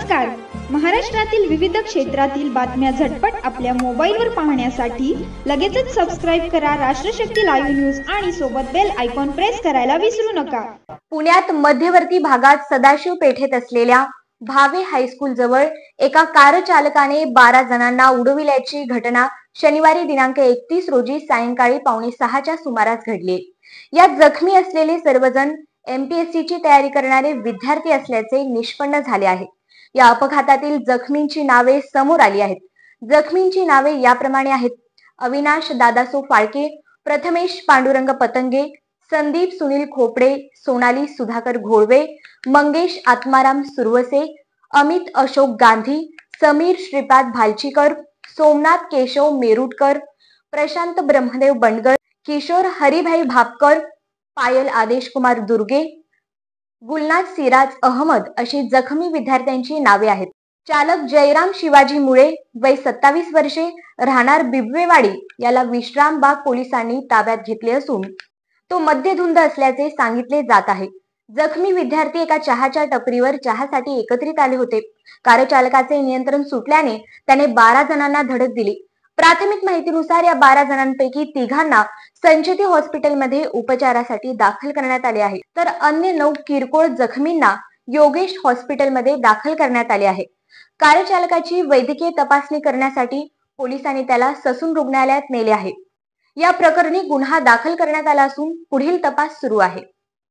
नमस्कार. महाराष्ट्रातील विविध क्षेत्रातील बातम्या झटपट आपल्या मोबाईलवर पाहण्यासाठी लगेचच सबस्क्राईब करा राष्ट्रशक्ती लाईव्ह न्यूज आणि सोबत बेल आयकॉन प्रेस करायला विसरू नका. पुण्यात मध्यवर्ती भागात सदाशिव पेठेत असलेल्या भावे हायस्कूल जवळ एका कार चालकाने 12 जणांना उडविल्याची घटना शनिवारी दिनांक 31 रोजी सायंकाळी 5:45च्या सुमारास घडली. यात जखमी असलेले सर्वजण MPSC ची तयारी करणारे विद्यार्थी असल्याचे निष्पन्न झाले आहे. या अपघातातील जखमींची नावे समोर आली आहेत. जखमींची नावे याप्रमाणे आहेत: अविनाश दादासो फाळके, प्रथमेश पांडुरंग पतंगे, संदीप सुनील खोपडे, सोनाली सुधाकर घोळवे, मंगेश आत्माराम सुरवसे, अमित अशोक गांधी, समीर श्रीपाद भालचीकर, सोमनाथ केशव मेरुटकर, प्रशांत ब्रह्मदेव बंडगर, किशोर हरिभाई भापकर, पायल आदेश कुमार दुर्गे, गुलनाज सिराज अहमद अशी जखमी विद्यार्थ्यांची नावे आहेत. चालक जयराम शिवाजी मुळे, वय 27 वर्षे, राहणार बिबवेवाडी याला विश्रामबाग पोलिसांनी ताब्यात घेतले असून तो मद्यधुंद असल्याचे सांगितले जात आहे. जखमी विद्यार्थी एका चहाच्या टपरीवर चहासाठी एकत्रित आले होते. कार चालकाचे नियंत्रण सुटल्याने त्याने 12 जणांना धडक दिली. प्राथमिक माहितीनुसार या 12 जणांपैकी 3घांना संचेती हॉस्पिटलमध्ये उपचारासाठी दाखल करण्यात आले आहे, तर अन्य 9 किरकोळ जखमींना योगेश हॉस्पिटलमध्ये दाखल करण्यात आले आहे. कार चालकाची वैद्यकीय तपासणी करण्यासाठी पोलिसांनी त्याला ससून रुग्णालयात नेले आहे. या प्रकरणी गुन्हा दाखल करण्यात आला असून पुढील तपास सुरू आहे.